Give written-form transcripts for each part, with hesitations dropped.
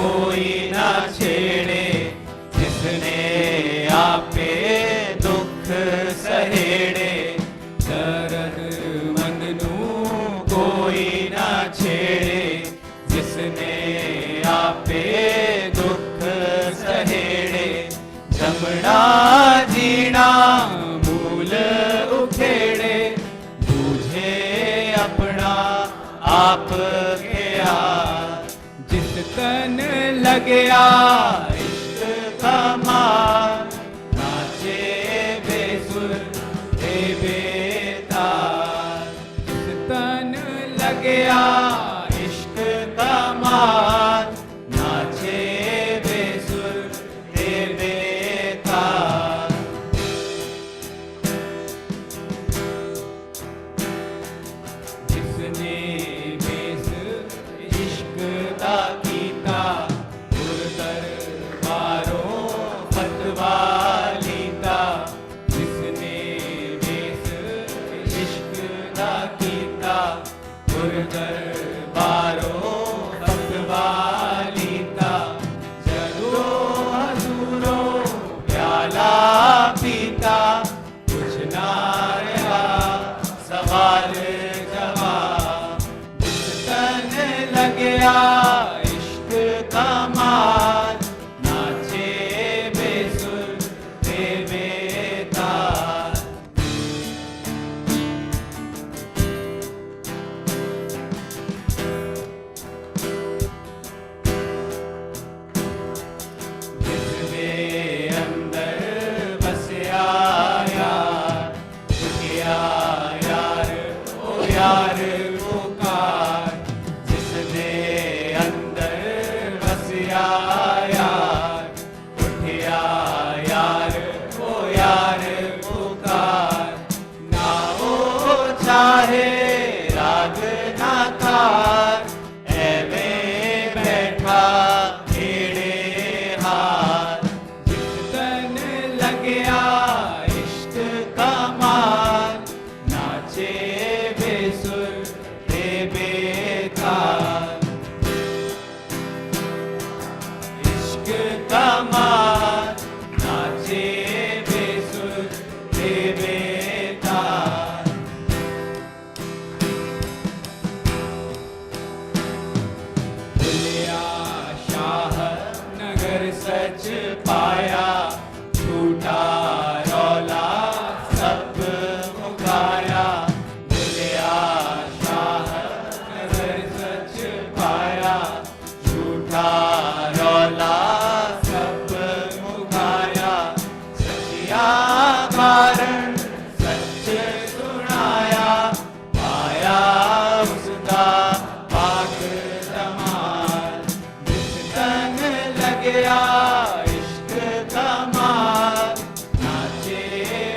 कोई ना छेड़े, जिसने आपे दुख सहेड़े। दर्द मंदनू कोई ना छेड़े, जिसने आपे दुख सहेड़े। जमना जीना मूल उखेड़े, बूझे अपना आप गया। जिस तन लगया इश्क का मार, नाचे बेसुर हे बेतार। जिस तन लगया इश्क का मार, नाचे बेसुर हे बेतार। जिसने बेस इश्क दा कीता, गुर दरबारों फतवा लीता। जिसने बेस इश्क दा कीता, गुर दरबारों फतवा लीता। जदों हजूरों प्याला पीता, कुछ ना रहा सवाल जवाब। जिस तन लगया इश्क का मार, नाचे बेसुर हे बेतार। जिसने अंदर बसया यार, उठिया यार ओ यार पुकार। जिसने अंदर बसया यार, उठिया यार ओ यार पुकार। ना वो चाहे राग ना तार, एवें बैठा हेड़े हार। जिस तन लगया इश्क का मार, नाचे बेसुर हे बेतार। इश्क का मार, नाचे बेसुर हे बेतार। भुलिया शाह नगर सच पाया, झूठा रौला सब मुकाया। भुलिया शाह नगर सच पाया, झूठा रौला सब मुकाया। सचिया कारण सच सुनाया, पाया उसका पाक जमाल। जिस तन लगया इश्क का मार, नाचे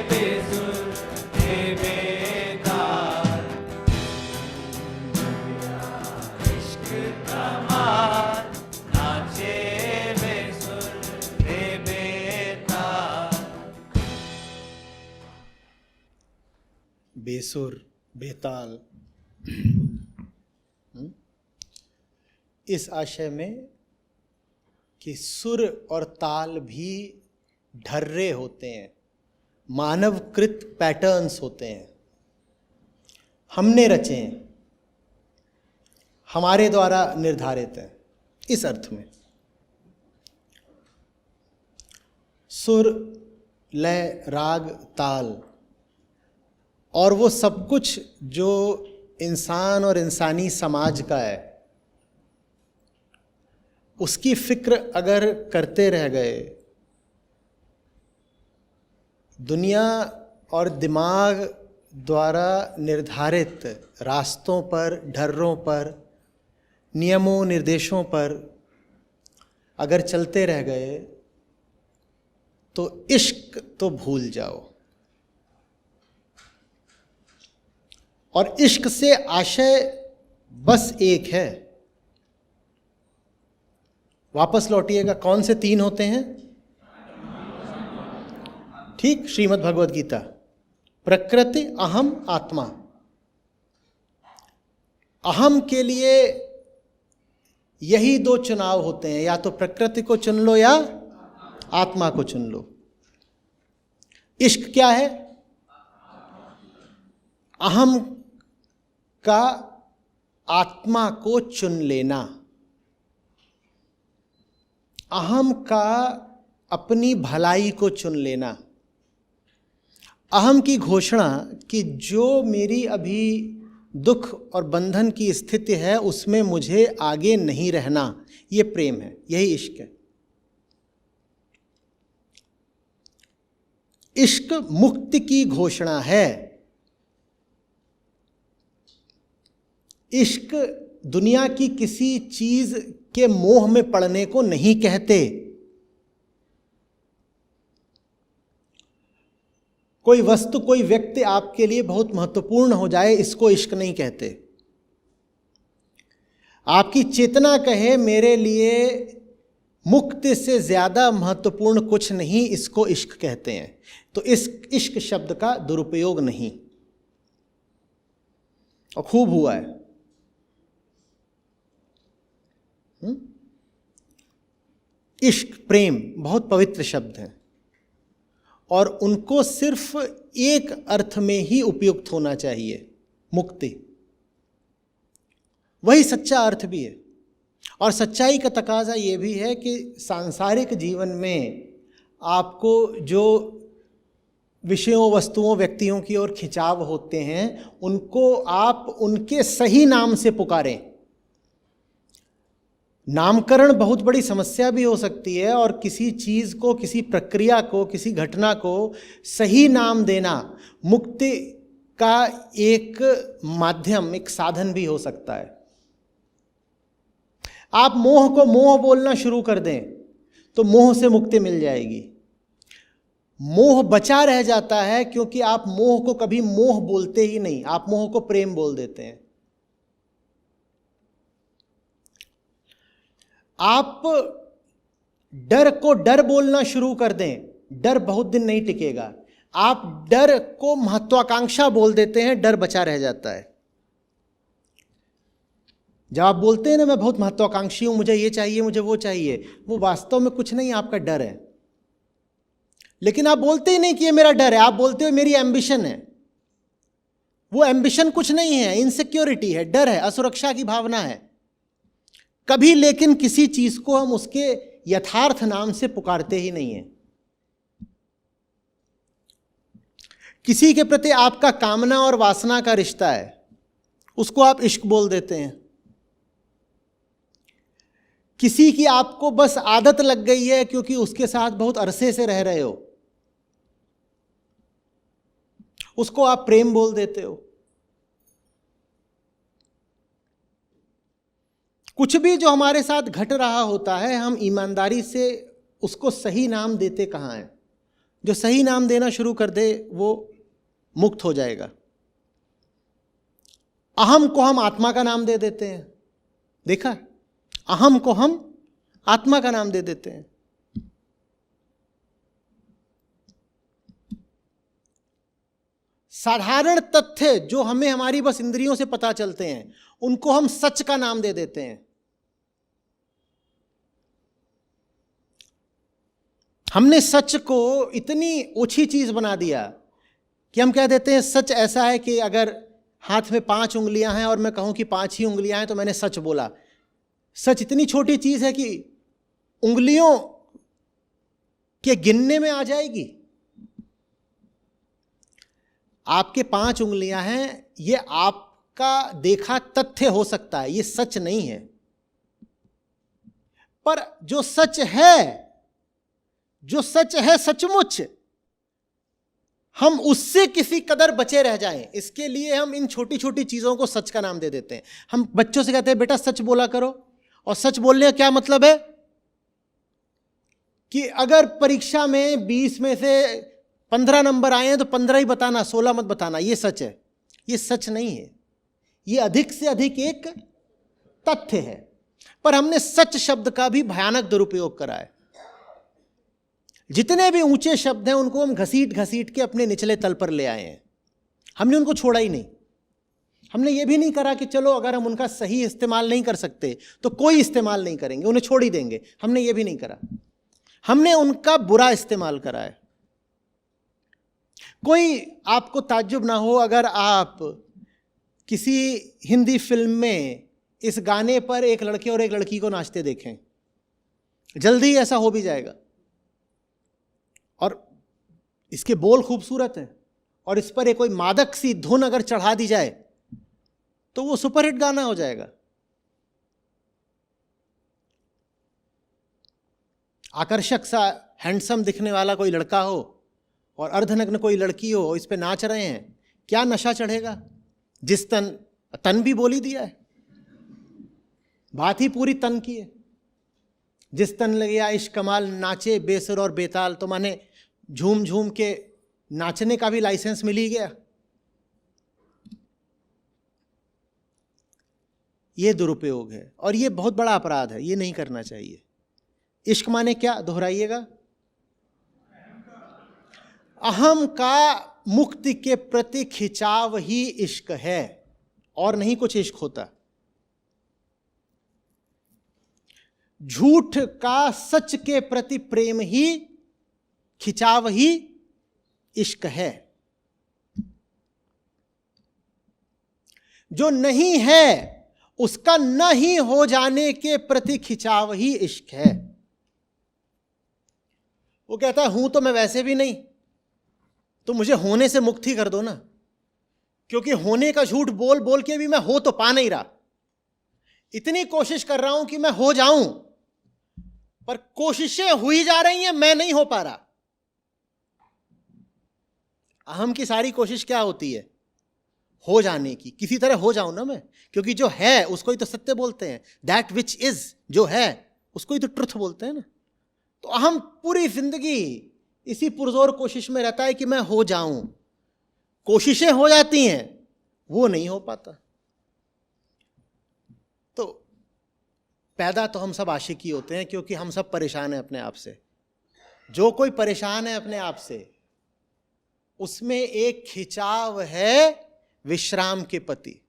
बेसुर हे बेतार। इश्क का मार, नाचे बेसुर हे बेतार। बेसुर बेताल, इस आशय में कि सुर और ताल भी ढर्रे होते हैं, मानवकृत पैटर्न्स होते हैं, हमने रचे हैं, हमारे द्वारा निर्धारित हैं। इस अर्थ में सुर, लय, राग, ताल और वो सब कुछ जो इंसान और इंसानी समाज का है, उसकी फिक्र अगर करते रह गए, दुनिया और दिमाग द्वारा निर्धारित रास्तों पर, ढर्रों पर, नियमों निर्देशों पर अगर चलते रह गए, तो इश्क तो भूल जाओ। और इश्क से आशय बस एक है। वापस लौटिएगा, कौन से तीन होते हैं? ठीक, श्रीमद् भगवद गीता, प्रकृति, अहम, आत्मा। अहम के लिए यही दो चुनाव होते हैं, या तो प्रकृति को चुन लो या आत्मा को चुन लो। इश्क क्या है? अहम का आत्मा को चुन लेना, अहम का अपनी भलाई को चुन लेना, अहम की घोषणा कि जो मेरी अभी दुख और बंधन की स्थिति है उसमें मुझे आगे नहीं रहना, ये प्रेम है, यही इश्क है। इश्क मुक्ति की घोषणा है। इश्क दुनिया की किसी चीज के मोह में पड़ने को नहीं कहते। कोई वस्तु, कोई व्यक्ति आपके लिए बहुत महत्वपूर्ण हो जाए, इसको इश्क नहीं कहते। आपकी चेतना कहे मेरे लिए मुक्ति से ज्यादा महत्वपूर्ण कुछ नहीं, इसको इश्क कहते हैं। तो इस इश्क शब्द का दुरुपयोग नहीं, और खूब हुआ है। इश्क, प्रेम बहुत पवित्र शब्द हैं, और उनको सिर्फ एक अर्थ में ही उपयुक्त होना चाहिए, मुक्ति। वही सच्चा अर्थ भी है। और सच्चाई का तकाजा ये भी है कि सांसारिक जीवन में आपको जो विषयों, वस्तुओं, व्यक्तियों की ओर खिंचाव होते हैं, उनको आप उनके सही नाम से पुकारें। नामकरण बहुत बड़ी समस्या भी हो सकती है, और किसी चीज़ को, किसी प्रक्रिया को, किसी घटना को सही नाम देना मुक्ति का एक माध्यम, एक साधन भी हो सकता है। आप मोह को मोह बोलना शुरू कर दें तो मोह से मुक्ति मिल जाएगी। मोह बचा रह जाता है क्योंकि आप मोह को कभी मोह बोलते ही नहीं, आप मोह को प्रेम बोल देते हैं। आप डर को डर बोलना शुरू कर दें, डर बहुत दिन नहीं टिकेगा। आप डर को महत्वाकांक्षा बोल देते हैं, डर बचा रह जाता है। जब आप बोलते हैं ना मैं बहुत महत्वाकांक्षी हूं, मुझे ये चाहिए, मुझे वो चाहिए, वो वास्तव में कुछ नहीं, आपका डर है। लेकिन आप बोलते ही नहीं कि ये मेरा डर है, आप बोलते हो मेरी एम्बिशन है। वो एम्बिशन कुछ नहीं है, इनसिक्योरिटी है, डर है, असुरक्षा की भावना है। कभी लेकिन किसी चीज को हम उसके यथार्थ नाम से पुकारते ही नहीं है। किसी के प्रति आपका कामना और वासना का रिश्ता है, उसको आप इश्क बोल देते हैं। किसी की आपको बस आदत लग गई है क्योंकि उसके साथ बहुत अरसे से रह रहे हो, उसको आप प्रेम बोल देते हो। कुछ भी जो हमारे साथ घट रहा होता है, हम ईमानदारी से उसको सही नाम देते कहाँ हैं। जो सही नाम देना शुरू कर दे वो मुक्त हो जाएगा। अहम को हम आत्मा का नाम दे देते हैं, देखा, अहम को हम आत्मा का नाम दे देते हैं। साधारण तथ्य जो हमें हमारी बस इंद्रियों से पता चलते हैं, उनको हम सच का नाम दे देते हैं। हमने सच को इतनी ओछी चीज बना दिया कि हम कह देते हैं सच ऐसा है कि अगर हाथ में 5 उंगलियां हैं और मैं कहूं कि 5 ही उंगलियां हैं तो मैंने सच बोला। सच इतनी छोटी चीज है कि उंगलियों के गिनने में आ जाएगी। आपके 5 उंगलियां हैं, ये आपका देखा तथ्य हो सकता है, ये सच नहीं है। पर जो सच है, जो सच है सचमुच, हम उससे किसी कदर बचे रह जाएं, इसके लिए हम इन छोटी छोटी चीजों को सच का नाम दे देते हैं। हम बच्चों से कहते हैं बेटा सच बोला करो, और सच बोलने का क्या मतलब है कि अगर परीक्षा में 20 में से 15 नंबर आए हैं तो 15 ही बताना, 16 मत बताना, ये सच है। ये सच नहीं है, ये अधिक से अधिक एक तथ्य है। पर हमने सच शब्द का भी भयानक दुरुपयोग करा है। जितने भी ऊंचे शब्द हैं उनको हम घसीट घसीट के अपने निचले तल पर ले आए हैं, हमने उनको छोड़ा ही नहीं। हमने ये भी नहीं करा कि चलो अगर हम उनका सही इस्तेमाल नहीं कर सकते तो कोई इस्तेमाल नहीं करेंगे, उन्हें छोड़ ही देंगे। हमने ये भी नहीं करा, हमने उनका बुरा इस्तेमाल करा है। कोई आपको ताज्जुब ना हो अगर आप किसी हिंदी फिल्म में इस गाने पर एक लड़के और एक लड़की को नाचते देखें, जल्दी ही ऐसा हो भी जाएगा। और इसके बोल खूबसूरत हैं और इस पर एक कोई मादक सी धुन अगर चढ़ा दी जाए तो वो सुपरहिट गाना हो जाएगा। आकर्षक सा हैंडसम दिखने वाला कोई लड़का हो और अर्धनग्न कोई लड़की हो, इस पे नाच रहे हैं, क्या नशा चढ़ेगा। जिस तन भी बोली दिया है, बात ही पूरी तन की है। जिस तन लगे इश्क कमाल, नाचे बेसुर और बेताल, तो माने झूम झूम के नाचने का भी लाइसेंस मिल ही गया। ये दुरुपयोग है और ये बहुत बड़ा अपराध है, ये नहीं करना चाहिए। इश्क माने क्या, दोहराइएगा, अहम का मुक्ति के प्रति खिंचाव ही इश्क है और नहीं कुछ इश्क होता। झूठ का सच के प्रति प्रेम ही, खिंचाव ही इश्क है। जो नहीं है उसका न ही हो जाने के प्रति खिंचाव ही इश्क है। वो कहता है हूं तो मैं वैसे भी नहीं, तो मुझे होने से मुक्त ही कर दो ना, क्योंकि होने का झूठ बोल बोल के भी मैं हो तो पा नहीं रहा। इतनी कोशिश कर रहा हूं कि मैं हो जाऊं, पर कोशिशें हुई जा रही हैं, मैं नहीं हो पा रहा। अहम की सारी कोशिश क्या होती है, हो जाने की, किसी तरह हो जाऊं ना मैं, क्योंकि जो है उसको ही तो सत्य बोलते हैं। दैट विच इज, जो है उसको ही तो ट्रुथ बोलते हैं ना। तो अहम पूरी जिंदगी इसी पुरजोर कोशिश में रहता है कि मैं हो जाऊं। कोशिशें हो जाती हैं, वो नहीं हो पाता। तो पैदा तो हम सब आशिक ही होते हैं, क्योंकि हम सब परेशान हैं अपने आप से। जो कोई परेशान है अपने आप से, उसमें एक खिंचाव है विश्राम के प्रति,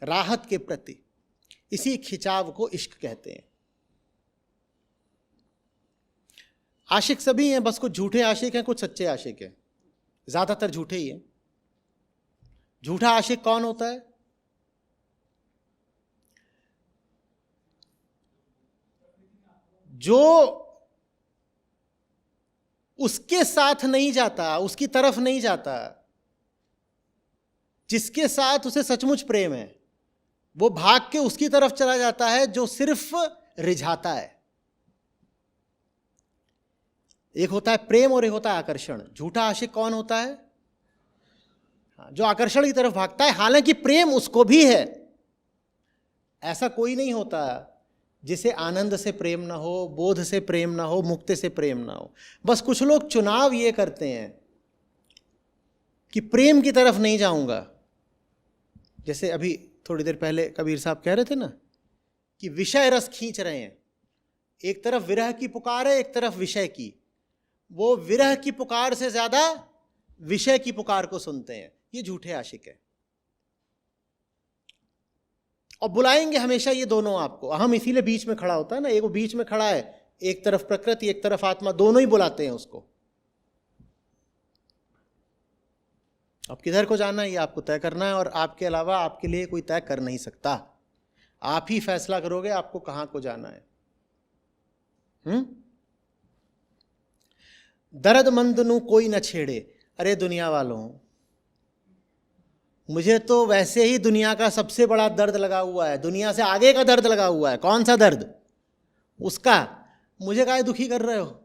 राहत के प्रति। इसी खिंचाव को इश्क कहते हैं। आशिक सभी हैं, बस कुछ झूठे आशिक हैं, कुछ सच्चे आशिक हैं। ज्यादातर झूठे ही हैं। झूठा आशिक कौन होता है, जो उसके साथ नहीं जाता, उसकी तरफ नहीं जाता, जिसके साथ उसे सचमुच प्रेम है, वो भाग के उसकी तरफ चला जाता है जो सिर्फ रिझाता है। एक होता है प्रेम और एक होता है आकर्षण। झूठा आशिक कौन होता है, जो आकर्षण की तरफ भागता है, हालांकि प्रेम उसको भी है। ऐसा कोई नहीं होता जिसे आनंद से प्रेम ना हो, बोध से प्रेम ना हो, मुक्ति से प्रेम ना हो। बस कुछ लोग चुनाव ये करते हैं कि प्रेम की तरफ नहीं जाऊंगा। जैसे अभी थोड़ी देर पहले कबीर साहब कह रहे थे ना कि विषय रस खींच रहे हैं। एक तरफ विरह की पुकार है, एक तरफ विषय की। वो विरह की पुकार से ज्यादा विषय की पुकार को सुनते हैं। ये झूठे आशिक है। और बुलाएंगे हमेशा ये दोनों आपको। हम इसीलिए बीच में खड़ा होता है ना, एक वो बीच में खड़ा है, एक तरफ प्रकृति एक तरफ आत्मा, दोनों ही बुलाते हैं उसको। अब किधर को जाना है ये आपको तय करना है, और आपके अलावा आपके लिए कोई तय कर नहीं सकता। आप ही फैसला करोगे आपको कहां को जाना है। दर्दमंद नू कोई न छेड़े। अरे दुनिया वालों, मुझे तो वैसे ही दुनिया का सबसे बड़ा दर्द लगा हुआ है, दुनिया से आगे का दर्द लगा हुआ है। कौन सा दर्द, उसका। मुझे काहे दुखी कर रहे हो।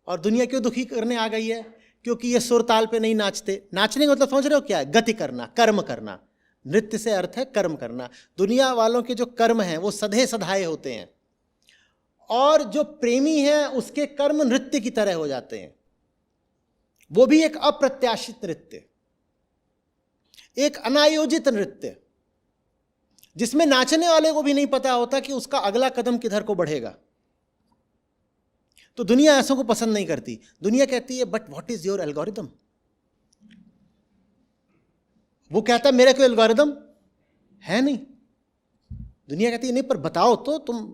और दुनिया क्यों दुखी करने आ गई है, क्योंकि ये सुर ताल पे नहीं नाचते। नाचने का मतलब समझ रहे हो क्या है, गति करना, कर्म करना। नृत्य से अर्थ है कर्म करना। दुनिया वालों के जो कर्म हैं वो सधे सधाए होते हैं, और जो प्रेमी है उसके कर्म नृत्य की तरह हो जाते हैं। वो भी एक अप्रत्याशित नृत्य, एक अनायोजित नृत्य, जिसमें नाचने वाले को भी नहीं पता होता कि उसका अगला कदम किधर को बढ़ेगा। तो दुनिया ऐसों को पसंद नहीं करती। दुनिया कहती है but what is your algorithm. वो कहता है मेरा कोई एल्गोरिदम, है नहीं। दुनिया कहती है नहीं, पर बताओ तो, तुम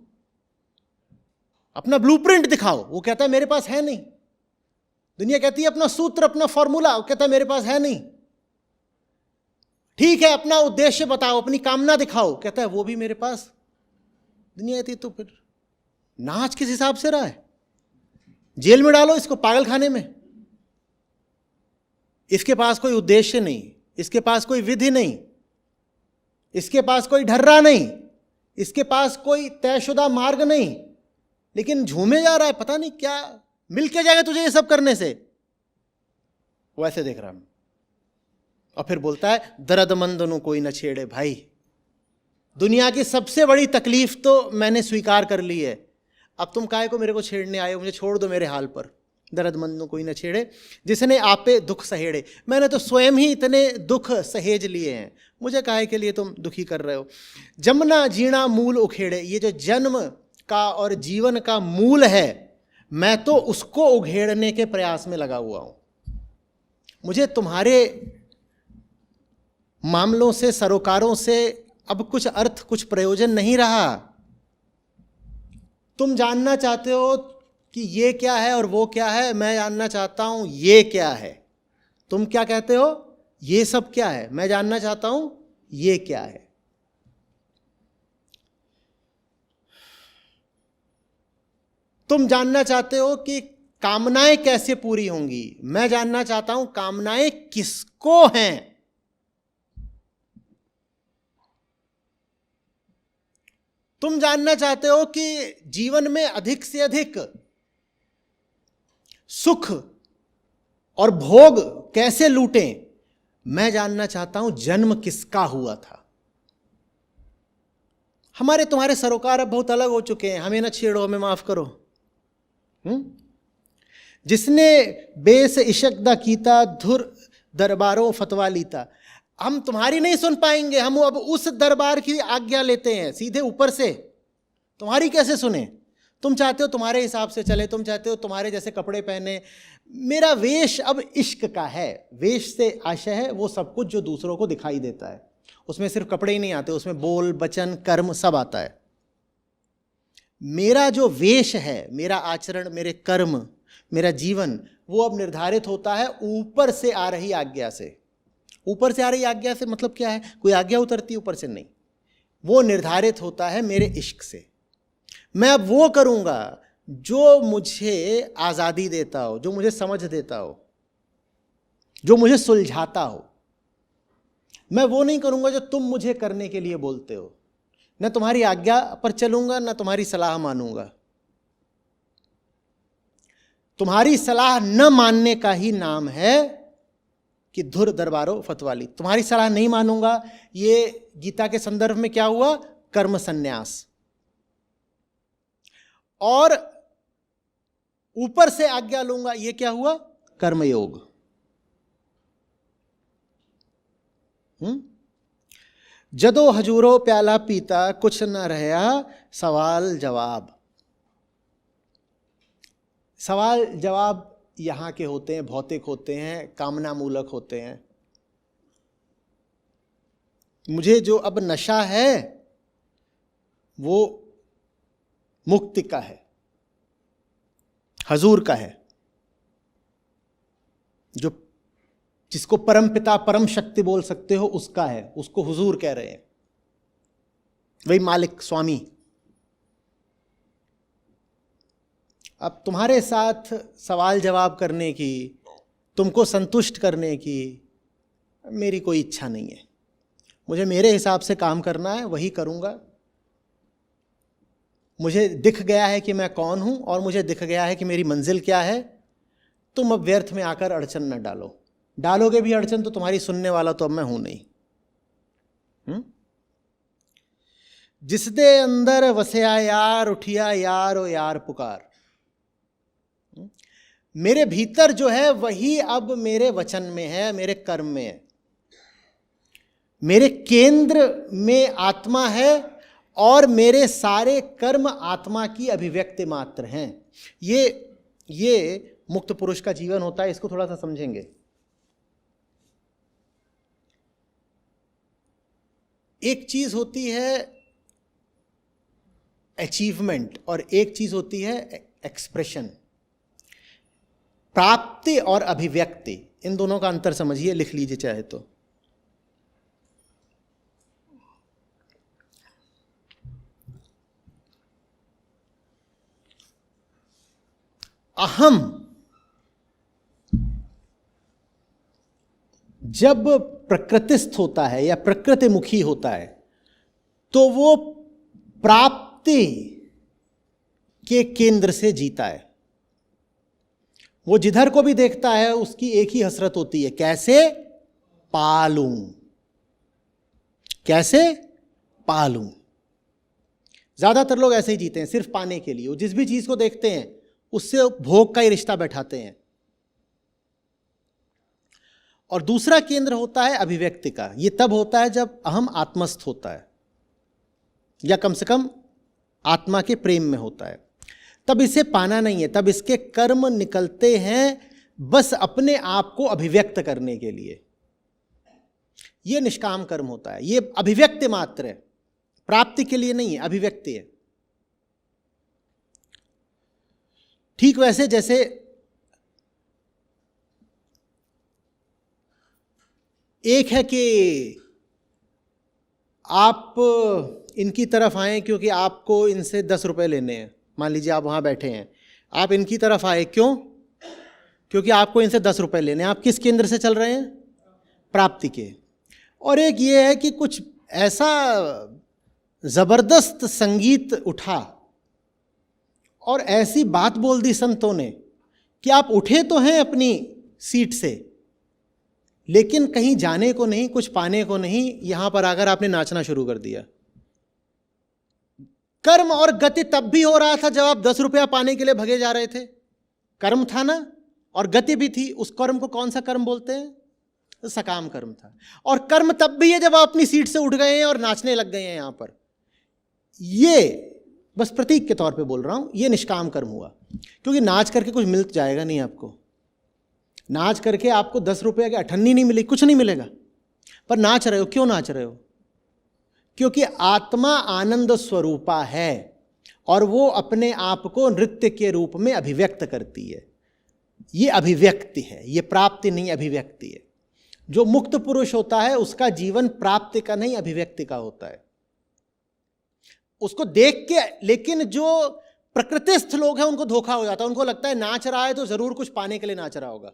अपना ब्लूप्रिंट दिखाओ। वो कहता है मेरे पास है नहीं। दुनिया कहती है अपना सूत्र, अपना फॉर्मूला, वो कहता है मेरे पास है नहीं। ठीक है, अपना उद्देश्य बताओ, अपनी कामना दिखाओ, कहता है वो भी मेरे पास। दुनिया कहती है तो फिर नाच किस हिसाब से रहा है? जेल में डालो इसको, पागल खाने में। इसके पास कोई उद्देश्य नहीं, इसके पास कोई विधि नहीं, इसके पास कोई ढर्रा नहीं, इसके पास कोई तयशुदा मार्ग नहीं, लेकिन झूमे जा रहा है। पता नहीं क्या मिल के जाएगा तुझे ये सब करने से। वो ऐसे देख रहा हूं और फिर बोलता है दर्दमंद नु कोई न छेड़े। भाई, दुनिया की सबसे बड़ी तकलीफ तो मैंने स्वीकार कर ली है, अब तुम काहे को मेरे को छेड़ने आए हो? मुझे छोड़ दो मेरे हाल पर। दर्दमंद नु कोई न छेड़े जिसने आपे दुख सहेड़े। मैंने तो स्वयं ही इतने दुख सहेज लिए हैं, मुझे काहे के लिए तुम दुखी कर रहे हो? जमना जीना मूल उखेड़े। ये जो जन्म का और जीवन का मूल है, मैं तो उसको उघेड़ने के प्रयास में लगा हुआ हूं। मुझे तुम्हारे मामलों से, सरोकारों से अब कुछ अर्थ, कुछ प्रयोजन नहीं रहा। तुम जानना चाहते हो कि ये क्या है और वो क्या है, मैं जानना चाहता हूं ये क्या है। तुम क्या कहते हो? ये सब क्या है? मैं जानना चाहता हूं ये क्या है। तुम जानना चाहते हो कि कामनाएं कैसे पूरी होंगी, मैं जानना चाहता हूं कामनाएं किसको हैं। तुम जानना चाहते हो कि जीवन में अधिक से अधिक सुख और भोग कैसे लूटें, मैं जानना चाहता हूं जन्म किसका हुआ था। हमारे तुम्हारे सरोकार अब बहुत अलग हो चुके हैं, हमें ना छेड़ो, हमें माफ करो। जिसने बेस इशक दा कीता, धुर दरबारों फतवा लीता। हम तुम्हारी नहीं सुन पाएंगे, हम अब उस दरबार की आज्ञा लेते हैं सीधे ऊपर से। तुम्हारी कैसे सुने? तुम चाहते हो तुम्हारे हिसाब से चले, तुम चाहते हो तुम्हारे जैसे कपड़े पहने। मेरा वेश अब इश्क का है। वेश से आशय है वो सब कुछ जो दूसरों को दिखाई देता है। उसमें सिर्फ कपड़े ही नहीं आते, उसमें बोल, वचन, कर्म सब आता है। मेरा जो वेश है, मेरा आचरण, मेरे कर्म, मेरा जीवन, वो अब निर्धारित होता है ऊपर से आ रही आज्ञा से। ऊपर से आ रही आज्ञा से मतलब क्या है? कोई आज्ञा उतरती ऊपर से नहीं, वो निर्धारित होता है मेरे इश्क से। मैं अब वो करूंगा जो मुझे आज़ादी देता हो, जो मुझे समझ देता हो, जो मुझे सुलझाता हो। मैं वो नहीं करूंगा जो तुम मुझे करने के लिए बोलते हो। न तुम्हारी आज्ञा पर चलूंगा, न तुम्हारी सलाह मानूंगा। तुम्हारी सलाह न मानने का ही नाम है कि धुर दरबारों फतवाली। तुम्हारी सलाह नहीं मानूंगा, ये गीता के संदर्भ में क्या हुआ? कर्म संन्यास। और ऊपर से आज्ञा लूंगा, ये क्या हुआ? कर्मयोग। जदो हजूरो प्याला पीता, कुछ न रहा सवाल जवाब। सवाल जवाब यहाँ के होते हैं, भौतिक होते हैं, कामना मूलक होते हैं। मुझे जो अब नशा है वो मुक्ति का है, हजूर का है, जो जिसको परम पिता, परम शक्ति बोल सकते हो, उसका है। उसको हुजूर कह रहे हैं, वही मालिक, स्वामी। अब तुम्हारे साथ सवाल जवाब करने की, तुमको संतुष्ट करने की मेरी कोई इच्छा नहीं है। मुझे मेरे हिसाब से काम करना है, वही करूँगा। मुझे दिख गया है कि मैं कौन हूँ और मुझे दिख गया है कि मेरी मंजिल क्या है। तुम अब व्यर्थ में आकर अड़चन न डालो। डालोगे भी अड़चन तो तुम्हारी सुनने वाला तो अब मैं हूँ नहीं। जिसदे अंदर वसया यार, उठिया यार ओ यार पुकार। मेरे भीतर जो है वही अब मेरे वचन में है, मेरे कर्म में है। मेरे केंद्र में आत्मा है और मेरे सारे कर्म आत्मा की अभिव्यक्ति मात्र हैं। ये मुक्त पुरुष का जीवन होता है। इसको थोड़ा सा समझेंगे। एक चीज होती है अचीवमेंट और एक चीज होती है एक्सप्रेशन। प्राप्ति और अभिव्यक्ति, इन दोनों का अंतर समझिए, लिख लीजिए चाहे तो। अहम जब प्रकृतिस्थ होता है या प्रकृतिमुखी होता है तो वो प्राप्ति के केंद्र से जीता है। वो जिधर को भी देखता है उसकी एक ही हसरत होती है, कैसे पालूं, कैसे पालूं। ज्यादातर लोग ऐसे ही जीते हैं, सिर्फ पाने के लिए। वो जिस भी चीज को देखते हैं उससे भोग का ही रिश्ता बैठाते हैं। और दूसरा केंद्र होता है अभिव्यक्ति का। ये तब होता है जब अहम आत्मस्थ होता है या कम से कम आत्मा के प्रेम में होता है। तब इसे पाना नहीं है, तब इसके कर्म निकलते हैं बस अपने आप को अभिव्यक्त करने के लिए। यह निष्काम कर्म होता है, यह अभिव्यक्ति मात्र है, प्राप्ति के लिए नहीं है, अभिव्यक्ति है। ठीक वैसे जैसे एक है कि आप इनकी तरफ आए क्योंकि आपको इनसे 10 रुपए लेने हैं। मान लीजिए आप वहां बैठे हैं, आप इनकी तरफ आए क्यों? क्योंकि आपको इनसे 10 रुपए लेने हैं। आप किस केंद्र से चल रहे हैं? प्राप्ति के। और एक ये है कि कुछ ऐसा जबरदस्त संगीत उठा और ऐसी बात बोल दी संतों ने कि आप उठे तो हैं अपनी सीट से, लेकिन कहीं जाने को नहीं, कुछ पाने को नहीं, यहां पर आकर आपने नाचना शुरू कर दिया। कर्म और गति तब भी हो रहा था जब आप 10 रुपया पाने के लिए भगे जा रहे थे। कर्म था ना, और गति भी थी। उस कर्म को कौन सा कर्म बोलते हैं? तो सकाम कर्म था। और कर्म तब भी है जब आप अपनी सीट से उठ गए हैं और नाचने लग गए हैं यहां पर। ये बस प्रतीक के तौर पे बोल रहा हूं, ये निष्काम कर्म हुआ। क्योंकि नाच करके कुछ मिल जाएगा नहीं आपको। नाच करके आपको 10 रुपये की अठन्नी नहीं मिलेगी, कुछ नहीं मिलेगा। पर नाच रहे हो, क्यों नाच रहे हो? क्योंकि आत्मा आनंद स्वरूपा है और वो अपने आप को नृत्य के रूप में अभिव्यक्त करती है। ये अभिव्यक्ति है, ये प्राप्ति नहीं, अभिव्यक्ति है। जो मुक्त पुरुष होता है उसका जीवन प्राप्ति का नहीं, अभिव्यक्ति का होता है। उसको देख के, लेकिन जो प्रकृतिस्थ लोग हैं उनको धोखा हो जाता है। उनको लगता है नाच रहा है तो जरूर कुछ पाने के लिए नाच रहा होगा।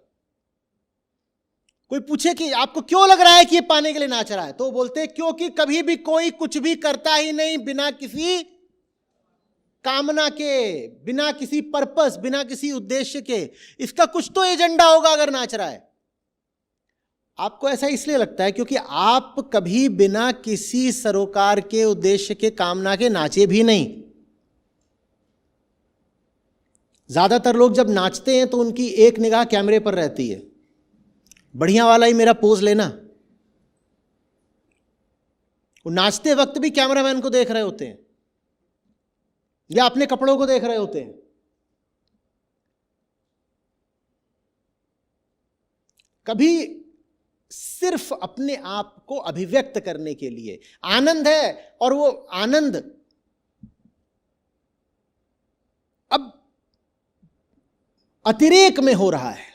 कोई पूछे कि आपको क्यों लग रहा है कि ये पाने के लिए नाच रहा है, तो वो बोलते हैं क्योंकि कभी भी कोई कुछ भी करता ही नहीं बिना किसी कामना के, बिना किसी पर्पस, बिना किसी उद्देश्य के। इसका कुछ तो एजेंडा होगा अगर नाच रहा है। आपको ऐसा इसलिए लगता है क्योंकि आप कभी बिना किसी सरोकार के, उद्देश्य के, कामना के नाचे भी नहीं। ज्यादातर लोग जब नाचते हैं तो उनकी एक निगाह कैमरे पर रहती है, बढ़िया वाला ही मेरा पोज लेना। वो नाचते वक्त भी कैमरामैन को देख रहे होते हैं या अपने कपड़ों को देख रहे होते हैं। कभी सिर्फ अपने आप को अभिव्यक्त करने के लिए। आनंद है और वो आनंद अब अतिरेक में हो रहा है,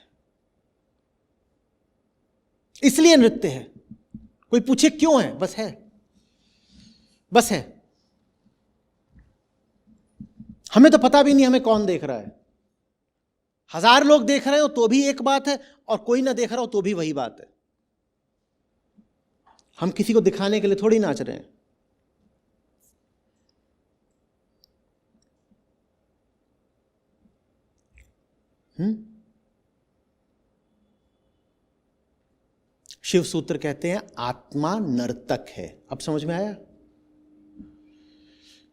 इसलिए नृत्य है। कोई पूछे क्यों है? बस है, बस है। हमें तो पता भी नहीं हमें कौन देख रहा है। 1000 लोग देख रहे हो तो भी एक बात है, और कोई ना देख रहा हो तो भी वही बात है। हम किसी को दिखाने के लिए थोड़ी नाच रहे हैं। शिव सूत्र कहते हैं आत्मा नर्तक है। अब समझ में आया?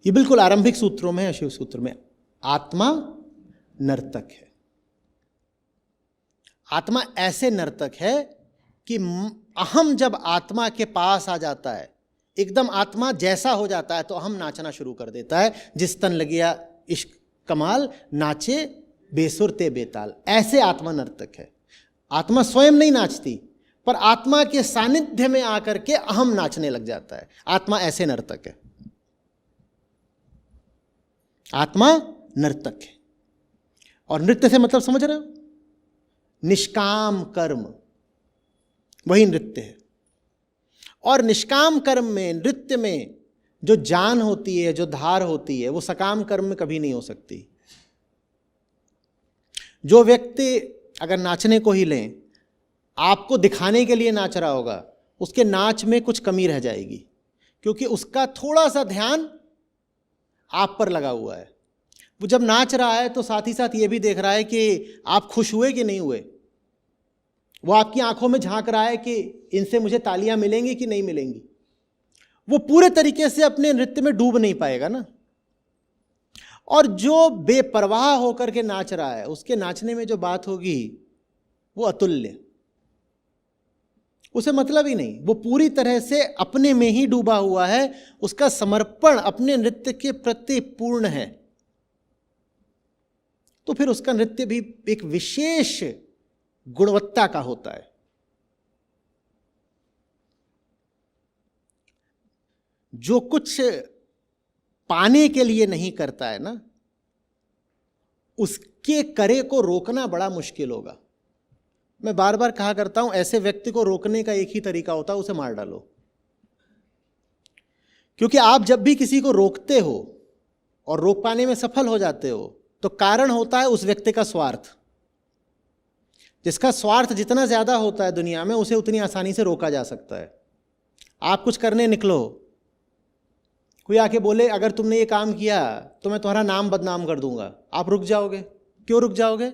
ये बिल्कुल आरंभिक सूत्रों में है। शिव सूत्र में आत्मा नर्तक है। आत्मा ऐसे नर्तक है कि अहम जब आत्मा के पास आ जाता है, एकदम आत्मा जैसा हो जाता है, तो अहम नाचना शुरू कर देता है। जिस तन लगिया इश्क कमाल, नाचे बेसुर ते बेताल। ऐसे आत्मा नर्तक है। आत्मा स्वयं नहीं नाचती, पर आत्मा के सानिध्य में आकर के अहम नाचने लग जाता है। आत्मा ऐसे नर्तक है, आत्मा नर्तक है। और नृत्य से मतलब समझ रहे हो, निष्काम कर्म, वही नृत्य है। और निष्काम कर्म में, नृत्य में जो जान होती है, जो धार होती है, वो सकाम कर्म में कभी नहीं हो सकती। जो व्यक्ति अगर नाचने को ही लें, आपको दिखाने के लिए नाच रहा होगा, उसके नाच में कुछ कमी रह जाएगी, क्योंकि उसका थोड़ा सा ध्यान आप पर लगा हुआ है। वो जब नाच रहा है तो साथ ही साथ ये भी देख रहा है कि आप खुश हुए कि नहीं हुए। वो आपकी आंखों में झांक रहा है कि इनसे मुझे तालियां मिलेंगी कि नहीं मिलेंगी। वो पूरे तरीके से अपने नृत्य में डूब नहीं पाएगा ना। और जो बेपरवाह होकर के नाच रहा है, उसके नाचने में जो बात होगी वो अतुल्य, उसे मतलब ही नहीं। वो पूरी तरह से अपने में ही डूबा हुआ है, उसका समर्पण अपने नृत्य के प्रति पूर्ण है। तो फिर उसका नृत्य भी एक विशेष गुणवत्ता का होता है। जो कुछ पाने के लिए नहीं करता है ना, उसके करे को रोकना बड़ा मुश्किल होगा। मैं बार बार कहा करता हूं, ऐसे व्यक्ति को रोकने का एक ही तरीका होता है, उसे मार डालो। क्योंकि आप जब भी किसी को रोकते हो और रोक पाने में सफल हो जाते हो, तो कारण होता है उस व्यक्ति का स्वार्थ। जिसका स्वार्थ जितना ज्यादा होता है दुनिया में, उसे उतनी आसानी से रोका जा सकता है। आप कुछ करने निकलो, कोई आके बोले अगर तुमने ये काम किया तो मैं तुम्हारा नाम बदनाम कर दूंगा, आप रुक जाओगे। क्यों रुक जाओगे?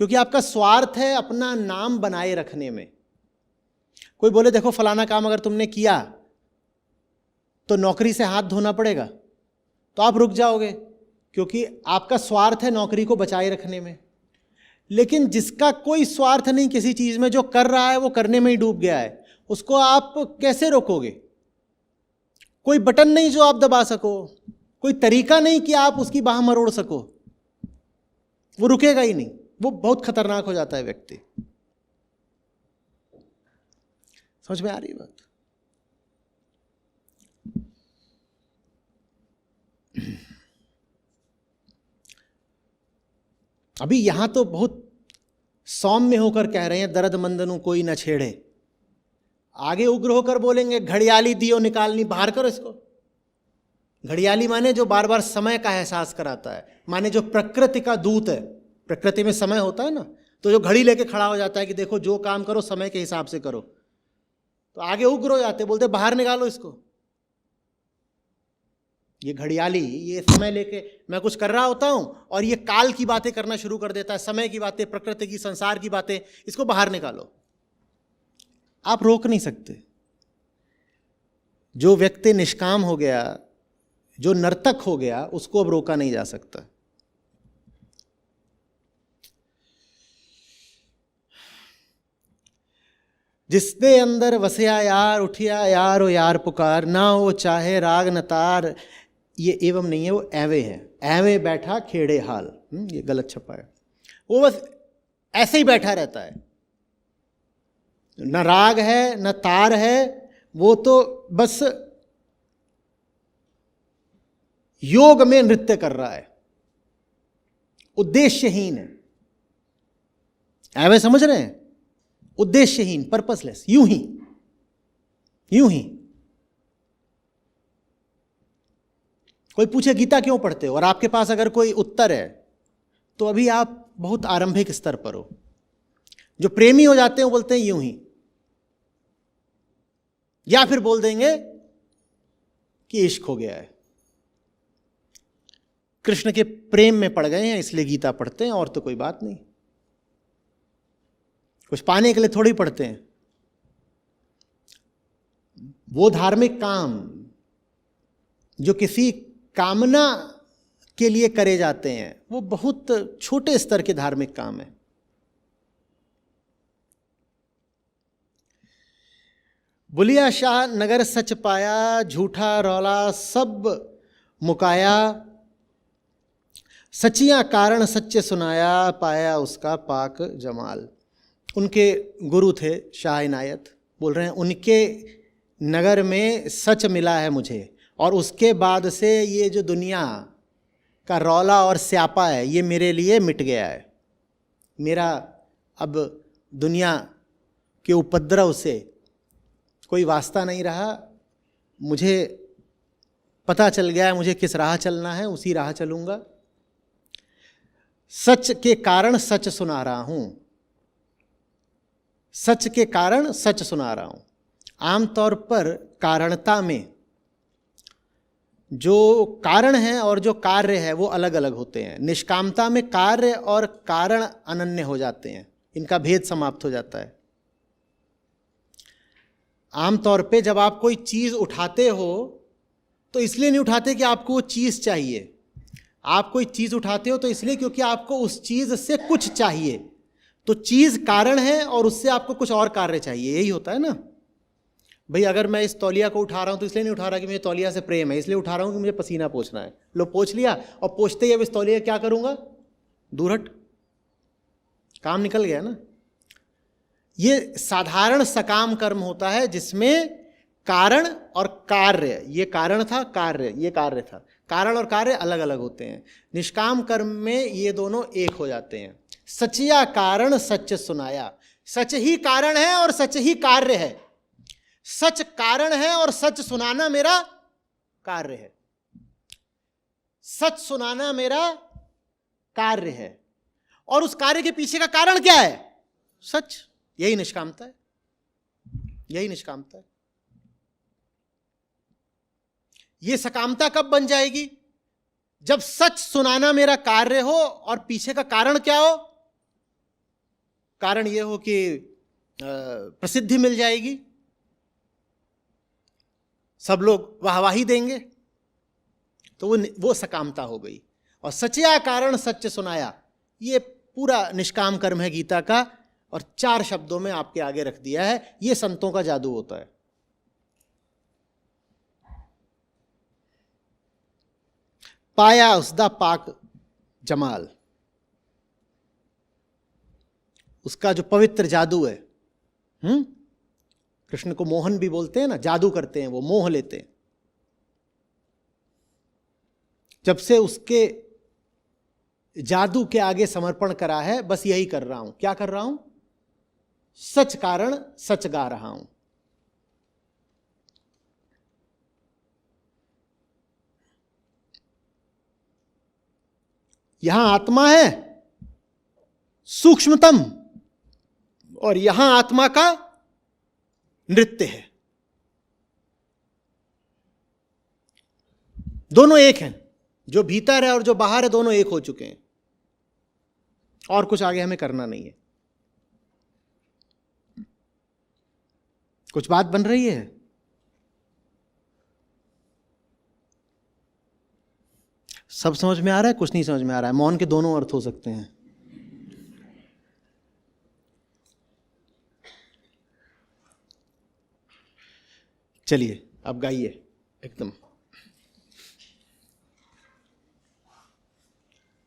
क्योंकि आपका स्वार्थ है अपना नाम बनाए रखने में। कोई बोले देखो फलाना काम अगर तुमने किया तो नौकरी से हाथ धोना पड़ेगा, तो आप रुक जाओगे, क्योंकि आपका स्वार्थ है नौकरी को बचाए रखने में। लेकिन जिसका कोई स्वार्थ नहीं किसी चीज में, जो कर रहा है वो करने में ही डूब गया है, उसको आप कैसे रोकोगे? कोई बटन नहीं जो आप दबा सको, कोई तरीका नहीं कि आप उसकी बाह मरोड़ सको। वो रुकेगा ही नहीं, वो बहुत खतरनाक हो जाता है व्यक्ति। समझ में आ रही बात? अभी यहां तो बहुत सौम्य होकर कह रहे हैं, दर्द मंदनु कोई न छेड़े। आगे उग्र होकर बोलेंगे घड़ियाली दियो निकालनी, बाहर करो इसको। घड़ियाली माने जो बार बार समय का एहसास कराता है, माने जो प्रकृति का दूत है। प्रकृति में समय होता है ना, तो जो घड़ी लेके खड़ा हो जाता है कि देखो जो काम करो समय के हिसाब से करो, तो आगे उग्र हो जाते, बोलते बाहर निकालो इसको। ये घड़ियाली ये समय लेके मैं कुछ कर रहा होता हूं और ये काल की बातें करना शुरू कर देता है, समय की बातें, प्रकृति की, संसार की बातें, इसको बाहर निकालो। आप रोक नहीं सकते। जो व्यक्ति निष्काम हो गया, जो नर्तक हो गया, उसको अब रोका नहीं जा सकता। जिसने अंदर वसया यार, उठिया यार, ओ यार पुकार, ना वो चाहे राग न तार। ये एवं नहीं है, वो एवे है। एवे बैठा खेड़े हाल, ये गलत छपा है। वो बस ऐसे ही बैठा रहता है, न राग है न तार है, वो तो बस योग में नृत्य कर रहा है, उद्देश्यहीन है। एवे समझ रहे हैं? उद्देश्यहीन, पर्पसलेस, यूं ही। कोई पूछे गीता क्यों पढ़ते हो, और आपके पास अगर कोई उत्तर है, तो अभी आप बहुत आरंभिक स्तर पर हो। जो प्रेमी हो जाते हैं वो बोलते हैं यूं ही, या फिर बोल देंगे कि इश्क हो गया है, कृष्ण के प्रेम में पड़ गए हैं इसलिए गीता पढ़ते हैं, और तो कोई बात नहीं। कुछ पाने के लिए थोड़ी पढ़ते हैं। वो धार्मिक काम जो किसी कामना के लिए करे जाते हैं, वो बहुत छोटे स्तर के धार्मिक काम है। बुलिया शाह नगर सच पाया, झूठा रौला सब मुकाया, सचिया कारण सच्चे सुनाया, पाया उसका पाक जमाल। उनके गुरु थे शाह इनायत, बोल रहे हैं उनके नगर में सच मिला है मुझे, और उसके बाद से ये जो दुनिया का रौला और स्यापा है ये मेरे लिए मिट गया है। मेरा अब दुनिया के उपद्रव से कोई वास्ता नहीं रहा। मुझे पता चल गया है मुझे किस राह चलना है, उसी राह चलूँगा। सच के कारण सच सुना रहा हूँ, सच के कारण सच सुना रहा हूँ। आमतौर पर कारणता में जो कारण है और जो कार्य है वो अलग अलग होते हैं। निष्कामता में कार्य और कारण अनन्य हो जाते हैं, इनका भेद समाप्त हो जाता है। आमतौर पे जब आप कोई चीज़ उठाते हो तो इसलिए नहीं उठाते कि आपको वो चीज़ चाहिए। आप कोई चीज़ उठाते हो तो इसलिए क्योंकि आपको उस चीज़ से कुछ चाहिए। तो चीज़ कारण है और उससे आपको कुछ और कार्य चाहिए, यही होता है ना भाई। अगर मैं इस तौलिया को उठा रहा हूँ तो इसलिए नहीं उठा रहा कि मुझे तौलिया से प्रेम है, इसलिए उठा रहा हूँ कि मुझे पसीना पोंछना है। लो पोंछ लिया, और पोंछते ही अब इस तौलिया क्या करूँगा, दूर हट, काम निकल गया ना। ये साधारण सकाम कर्म होता है जिसमें कारण और कार्य, ये कारण था, कार्य ये कार्य था। कारण और कार्य अलग अलग होते हैं। निष्काम कर्म में ये दोनों एक हो जाते हैं। सचिया कारण सच सुनाया, सच ही कारण है और सच ही कार्य है। सच कारण है और सच सुनाना मेरा कार्य है। सच सुनाना मेरा कार्य है, और उस कार्य के पीछे का कारण क्या है, सच। यही निष्कामता है, यही निष्कामता है। ये सकामता कब बन जाएगी, जब सच सुनाना मेरा कार्य हो और पीछे का कारण क्या हो, कारण यह हो कि प्रसिद्धि मिल जाएगी, सब लोग वाहवाही देंगे, तो वो सकामता हो गई। और सचया कारण सच सुनाया, ये पूरा निष्काम कर्म है गीता का, और 4 शब्दों में आपके आगे रख दिया है। ये संतों का जादू होता है। पाया उसदा पाक जमाल, उसका जो पवित्र जादू है। कृष्ण को मोहन भी बोलते हैं ना, जादू करते हैं, वो मोह लेते हैं। जब से उसके जादू के आगे समर्पण करा है, बस यही कर रहा हूं। क्या कर रहा हूं, सच कारण सच गा रहा हूं। यहां आत्मा है सूक्ष्मतम, और यहां आत्मा का नृत्य है। दोनों एक हैं, जो भीतर है और जो बाहर है, दोनों एक हो चुके हैं, और कुछ आगे हमें करना नहीं है। कुछ बात बन रही है? सब समझ में आ रहा है, कुछ नहीं समझ में आ रहा है? मौन के दोनों अर्थ हो सकते हैं। चलिए अब गाइए एकदम,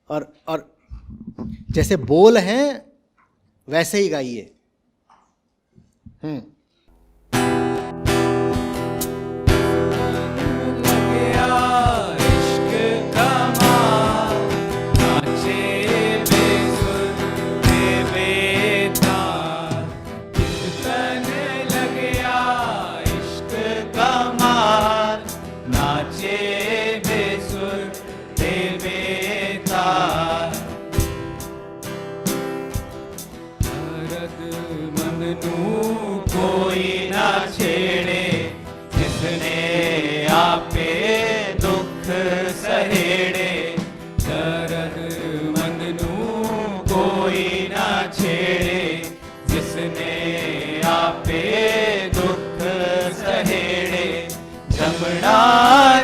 और जैसे बोल हैं वैसे ही गाइए।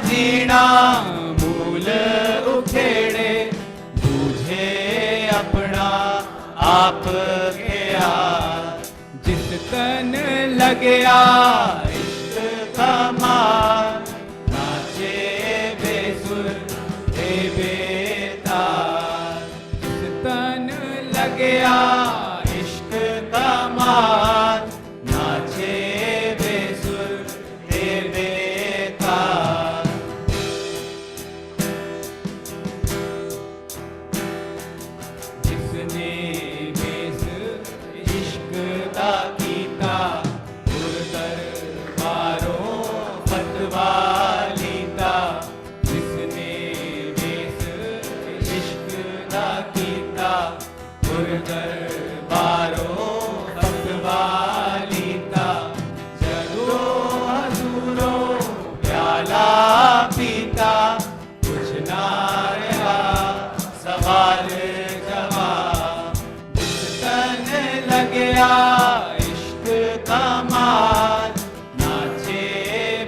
जीना मूल उखेड़े, बूझे अपना आप गया। जिस तन लगया इश्क का मार, नाचे बेसुर दे बेतार। जिस तन लगया इश्क का जिसने बेस इश्क दा कीता गुर दरबारों फतवा लीता जिसने बेस इश्क दा कीता गुर दरबारों फतवा लीता जदों हजूरों प्याला पीता कुछ ना रहा सवाल जवाब जिस तन लग्या इश्क का माल नाचे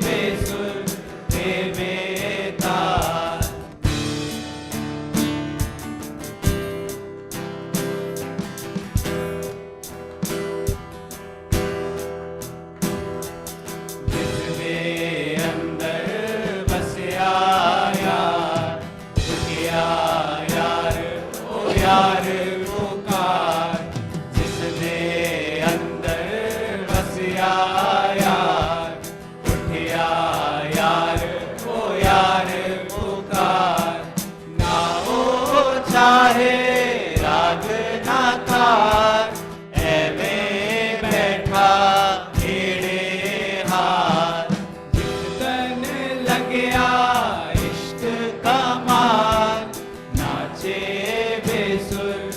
बेसुर ते बेताल जिसने अंदर बसया यार रुकिया यार ओ यार पुकार जिसने अंदर बसया यार उठिया यार ओ यार पुकार ना ओ चाहे राग ना तार एवें बैठा खेड़े हार जिस तन लग्या इश्क का माल नाचे बेसुर